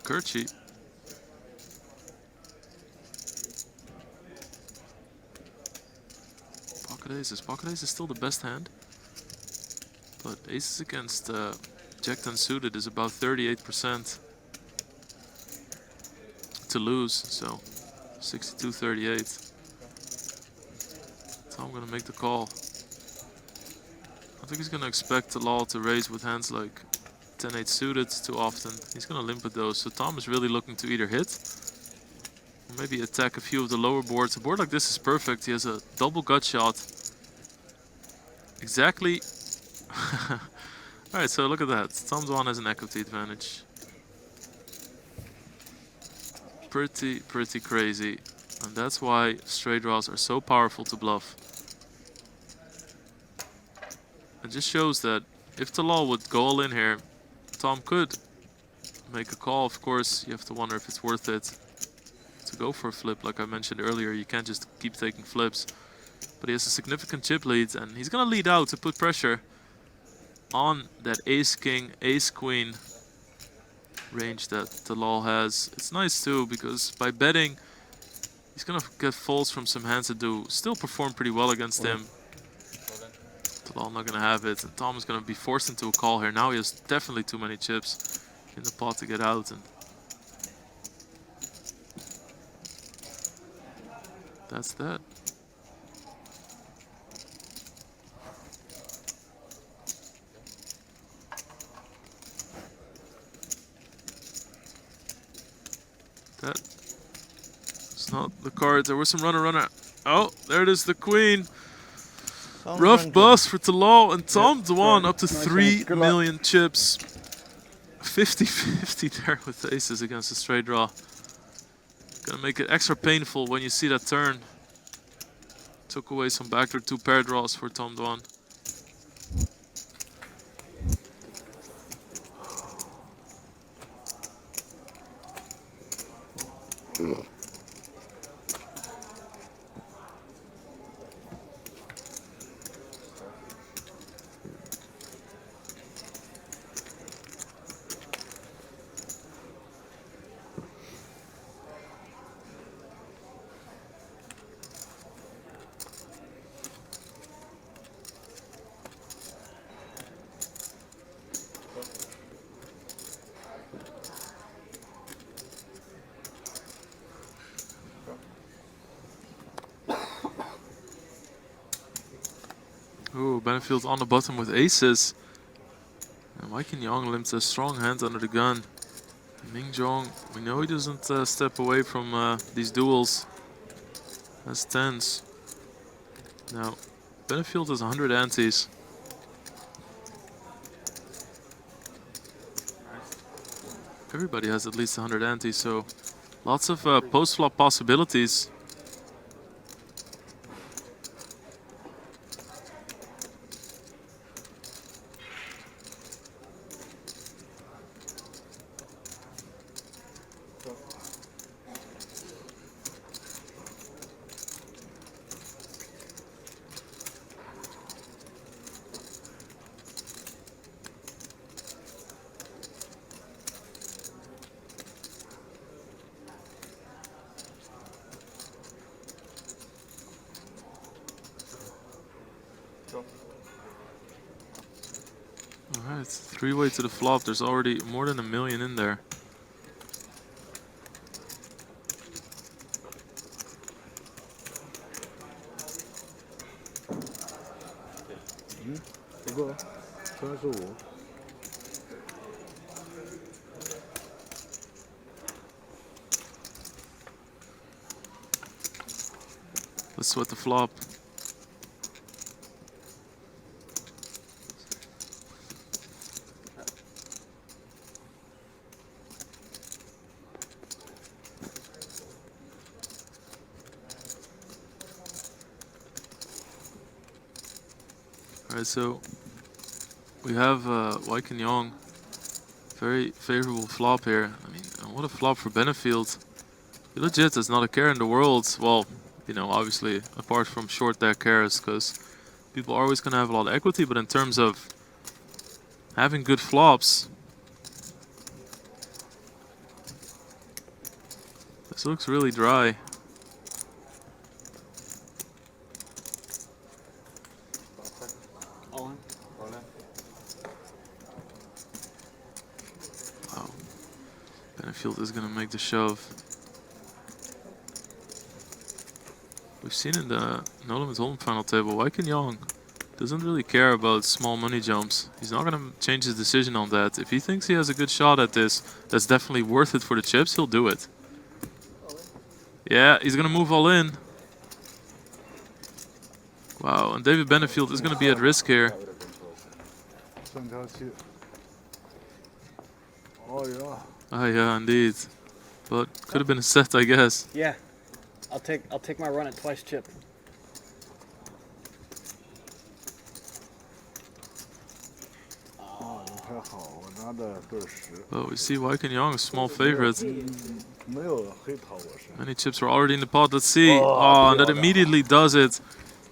Kirchi. Pocket aces. Pocket ace is still the best hand. But aces against Jack 10 suited is about 38% to lose. So 62-38. Tom gonna make the call. I think he's gonna expect the law to raise with hands like 10-8 suited too often. He's gonna limp with those. So Tom is really looking to either hit or maybe attack a few of the lower boards. A board like this is perfect. He has a double gut shot. Exactly. Alright, so look at that. Tom's one has an equity advantage. Pretty crazy. And that's why straight draws are so powerful to bluff. It just shows that if the law would go all in here, Tom could make a call. Of course, you have to wonder if it's worth it to go for a flip. Like I mentioned earlier, you can't just keep taking flips. But he has a significant chip lead, and he's gonna lead out to put pressure on that ace-king, ace-queen range that the law has. It's nice too, because by betting, he's gonna get folds from some hands that do still perform pretty well against him. The law not gonna have it, and Tom is gonna be forced into a call here. Now he has definitely too many chips in the pot to get out, and that's that. It's not the card. There was some runner. Oh, there it is, the queen. Rough bust for Talal, and Tom Dwan up to 3 million chips. 50-50 there with aces against a straight draw. Gonna make it extra painful when you see that turn. Took away some backdoor 2 pair draws for Tom Dwan. Ooh, Benefield's on the bottom with aces. And Mike and Young limps a strong hand under the gun. Ming Jong, we know he doesn't step away from these duels. That's tens. Now, Benefield has 100 antes. Everybody has at least 100 antes, so lots of post-flop possibilities. Alright, three-way to the flop. There's already more than 1 million in there. Let's sweat the flop. Alright, so we have Wyke and Young. Very favorable flop here. I mean, what a flop for Benefield. He legit has not a care in the world. Well, you know, obviously, apart from short deck cares, because people are always going to have a lot of equity, but in terms of having good flops, This looks really dry. All in. Wow. Benefield is going to make the shove. We've seen in the No Limit Hold'em final table, Weiken Young doesn't really care about small money jumps. He's not going to change his decision on that. If he thinks he has a good shot at this, that's definitely worth it for the chips, he'll do it. Yeah, he's going to move all in. Wow, and David Benefield is going to be at risk here. Oh yeah, indeed. But could have been a set, I guess. Yeah, I'll take my run at twice chip. Well, we see Weiken Young, a small favorite. Many chips were already in the pot. Let's see. Oh, and that immediately does it.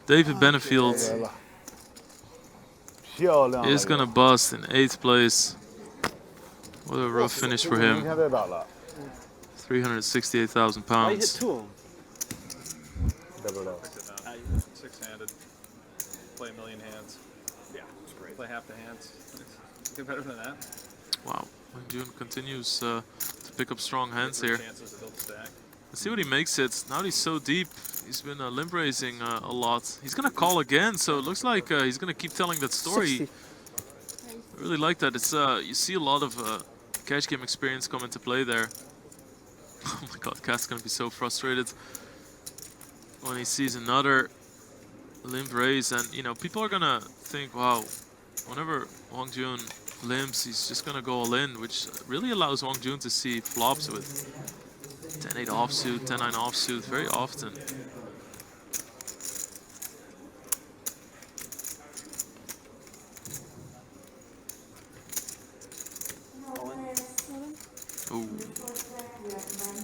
David Benefield is going to bust in 8th place. What a rough finish for him. 368,000 pounds. I hit 2 of them. Six-handed. Play a million hands. Yeah, it's great. Play half the hands. Get better than that. Wow. Wang Jun continues to pick up strong hands here. Chances to build stack. Let's see what he makes it. Now that he's so deep, he's been limp raising a lot. He's going to call again, so it looks like he's going to keep telling that story. 60. I really like that. It's you see a lot of cash game experience come into play there. Oh my god, Cat's going to be so frustrated when he sees another limp raise. And, you know, people are going to think, wow, whenever Wang Jun limps, he's just going to go all in, which really allows Wang Jun to see flops with 10-8 offsuit, 10-9 offsuit very often. Oh,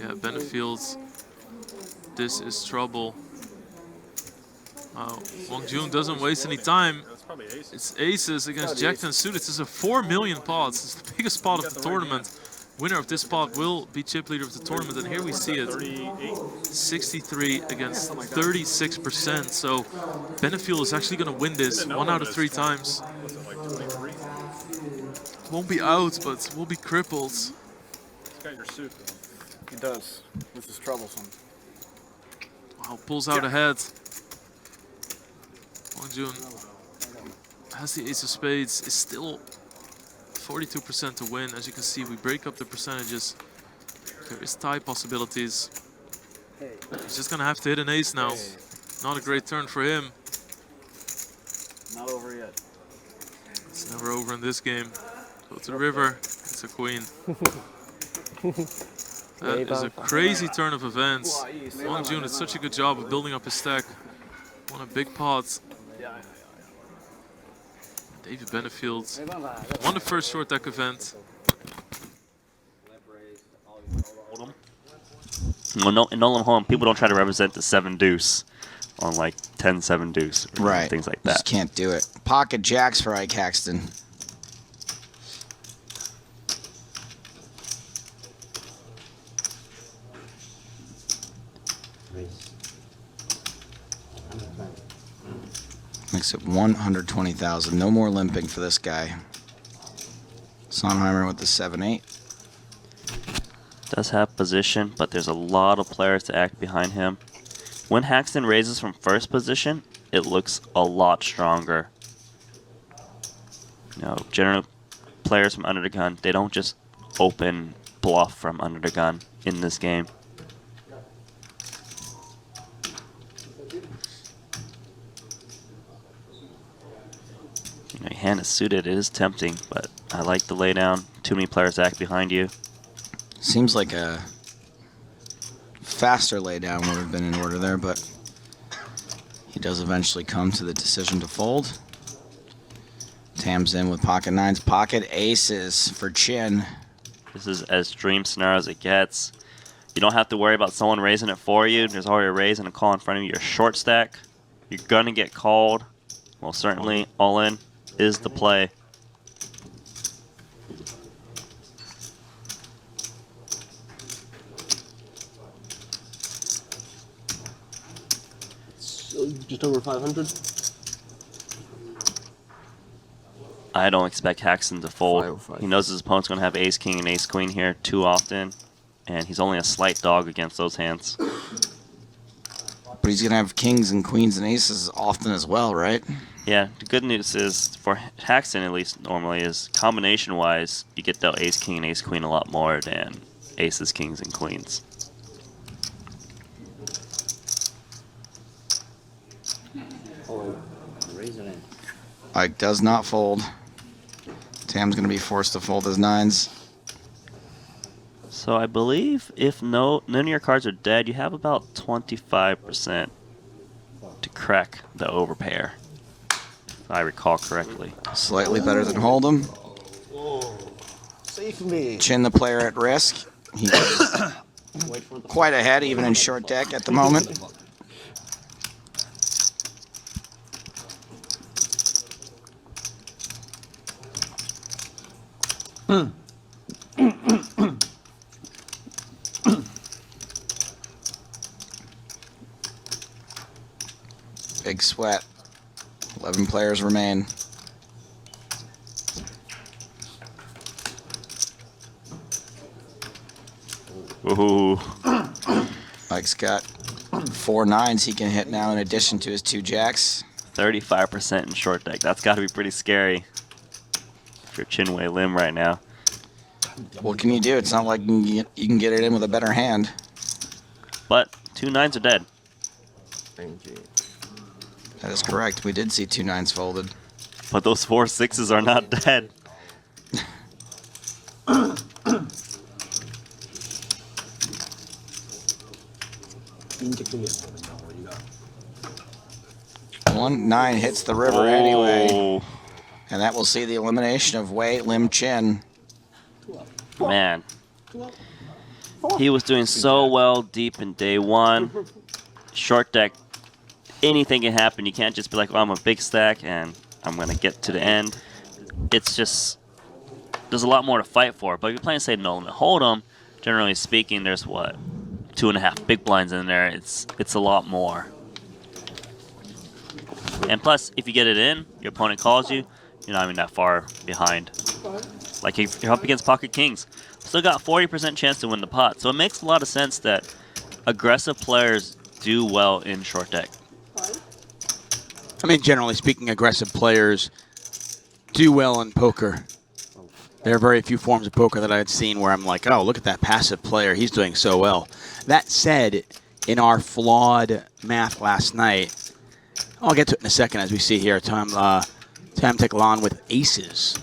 yeah, Benefield's. This is trouble. Wang Jun doesn't waste any time. It's aces against Jack 10 suited. This is a 4 million pot. It's the biggest pot of the tournament. Winner of this pot will be chip leader of the tournament, and here we see it. 63 against 36%. So Benefield is actually going to win this 1 out of 3 times. Won't be out, but will be crippled. He's got your suit. He does. This is troublesome. Wow, pulls out ahead. Wang Jun has the ace of spades, is still 42% to win. As you can see, we break up the percentages. There is tie possibilities. He's just gonna have to hit an ace now. Not a great turn for him. Not over yet. It's never over in this game. Go to the river. It's a queen. That is a crazy turn of events. Wang Jun did such a good job of building up his stack. Won a big pot. David Benefield won the first short deck event. Well, in No Limit Hold'em, people don't try to represent the 7 deuce on like 10-7 deuce, right? Things like that. Just can't do it. Pocket jacks for Ike Haxton. Makes it 120,000. No more limping for this guy. Sonheimer with the 7-8. Does have position, but there's a lot of players to act behind him. When Haxton raises from first position, it looks a lot stronger. You know, general players from under the gun, they don't just open bluff from under the gun in this game. You know, your hand is suited, it is tempting, but I like the laydown. Too many players act behind you. Seems like a faster laydown would have been in order there, but he does eventually come to the decision to fold. Tam's in with pocket nines, pocket aces for Chin. This is as dream scenario as it gets. You don't have to worry about someone raising it for you. There's already a raise and a call in front of you. Your short stack, you're gonna get called. Well, certainly all in is the play. just over 500. I don't expect Haxton to fold. 505. He knows his opponent's going to have ace king and ace queen here too often, and he's only a slight dog against those hands. But he's going to have kings and queens and aces often as well, right? Yeah, the good news is, for Haxton at least normally, is combination-wise, you get the ace king and ace queen a lot more than aces, kings, and queens. Oh, raise it in. Ike does not fold. Tam's going to be forced to fold his nines. So I believe if none of your cards are dead, you have about 25% to crack the overpair, if I recall correctly. Slightly better than Hold'em. Save me. Chin the player at risk. He's quite ahead even in short deck at the moment. Big sweat. 11 players remain. Ooh. Mike's got 4 nines he can hit now in addition to his 2 jacks. 35% in short deck. That's got to be pretty scary if you're Chinwei Lim right now. What can you do? It's not like you can get it in with a better hand. But 2 nines are dead. Thank you. That is correct. We did see 2 nines folded. But those 4 sixes are not dead. One 9 hits the river anyway. Oh, And that will see the elimination of Wei Lim Chin. man. He was doing so well deep in day 1. Short deck, anything can happen. You can't just be like, oh, I'm a big stack and I'm going to get to the end. It's just, there's a lot more to fight for. But if you're playing, say, no limit hold'em, generally speaking, there's what? 2.5 big blinds in there. It's a lot more. And plus, if you get it in, your opponent calls you, you're not even that far behind. Like if you're up against pocket kings, still got 40% chance to win the pot. So it makes a lot of sense that aggressive players do well in short deck. I mean, generally speaking, aggressive players do well in poker. There are very few forms of poker that I've seen where I'm like, oh, look at that passive player. He's doing so well. That said, in our flawed math last night, I'll get to it in a second as we see here, Tam Teklan with aces.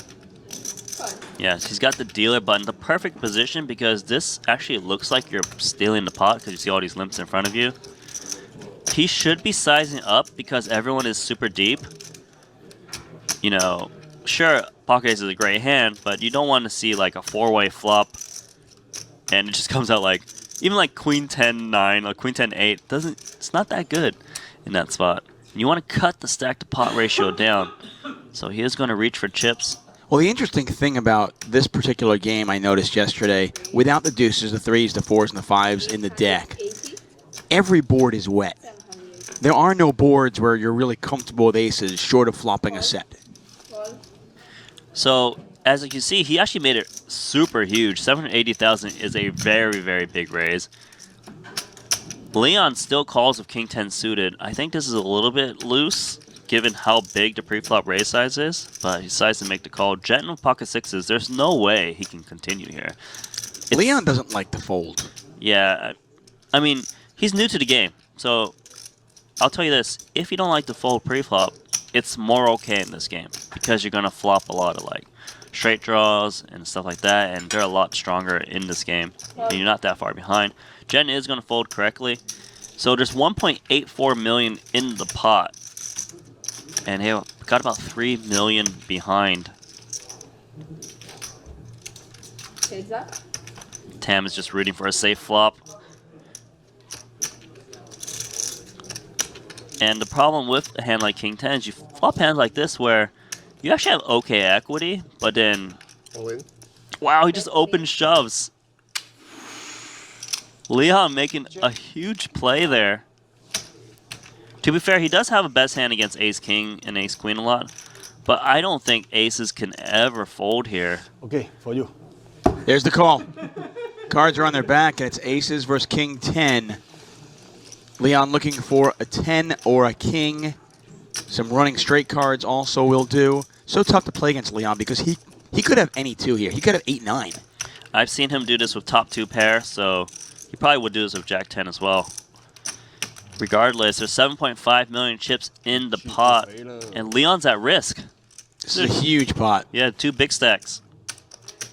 Yes, he's got the dealer button, the perfect position, because this actually looks like you're stealing the pot because you see all these limps in front of you. He should be sizing up because everyone is super deep. You know, sure, pocket ace is a great hand, but you don't want to see like a 4-way flop and it just comes out like, even like queen 10-9 or queen 10-8 it's not that good in that spot. You want to cut the stack to pot ratio down. So he is going to reach for chips. Well, the interesting thing about this particular game I noticed yesterday, without the deuces, the 3s, the 4s, and the 5s in the deck, every board is wet. There are no boards where you're really comfortable with aces short of flopping a set. So, as you can see, he actually made it super huge. 780,000 is a very, very big raise. Leon still calls with king 10 suited. I think this is a little bit loose, given how big the pre-flop raise size is, but he decides to make the call. Jet with pocket sixes, there's no way he can continue here. Leon doesn't like to fold. Yeah, I mean, he's new to the game, so I'll tell you this. If you don't like to fold pre-flop, it's more okay in this game, because you're going to flop a lot of like straight draws and stuff like that, and they're a lot stronger in this game, and you're not that far behind. Jen is going to fold correctly. So there's 1.84 million in the pot. And he got about 3 million behind. Tam is just rooting for a safe flop. And the problem with a hand like King 10 is you flop hands like this where you actually have okay equity, but then... Wow, he just open shoves. Leon making a huge play there. To be fair, he does have a best hand against Ace King and Ace Queen a lot, but I don't think aces can ever fold here. Okay, for you. There's the call. Cards are on their back, and it's aces versus king 10. Leon looking for a 10 or a king. Some running straight cards also will do. So tough to play against Leon because he could have any two here. He could have 8-9. I've seen him do this with top 2 pair, so he probably would do this with Jack 10 as well. Regardless, there's 7.5 million chips in the pot, and Leon's at risk. This is a huge pot. Yeah, 2 big stacks.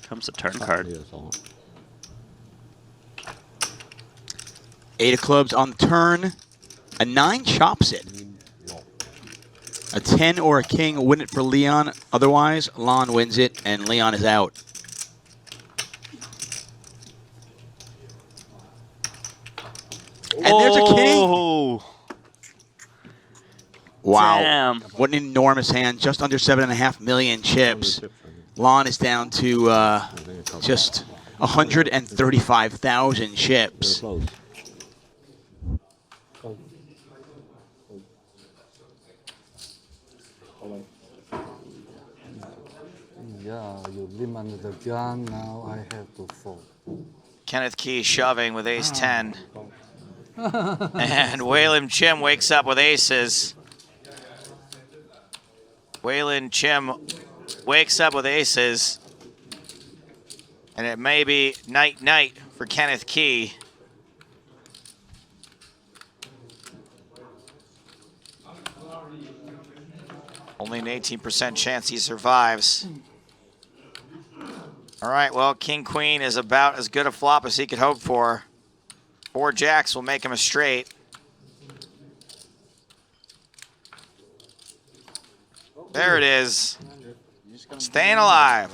Comes a turn card. 8 of clubs on the turn. A 9 chops it. A 10 or a king win it for Leon. Otherwise, Lon wins it, and Leon is out. And there's a king. Oh, Wow. damn. What an enormous hand. Just under 7.5 million chips. Lon is down to just 135,000 chips. Yeah, you limp under the gun. Now I have to fold. Kenneth Key shoving with ace 10. And Waylon Chim wakes up with aces. Waylon Chim wakes up with aces. And it may be night-night for Kenneth Key. Only an 18% chance he survives. All right, well, King Queen is about as good a flop as he could hope for. 4 jacks will make him a straight. There it is. Staying alive.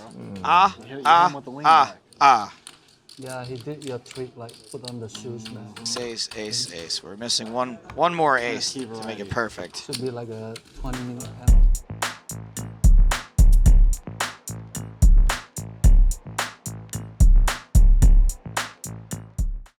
Yeah, he did your trick, like put on the shoes now. Ace, ace, ace. We're missing one more ace to make it perfect. Should be like a 20-minute penalty.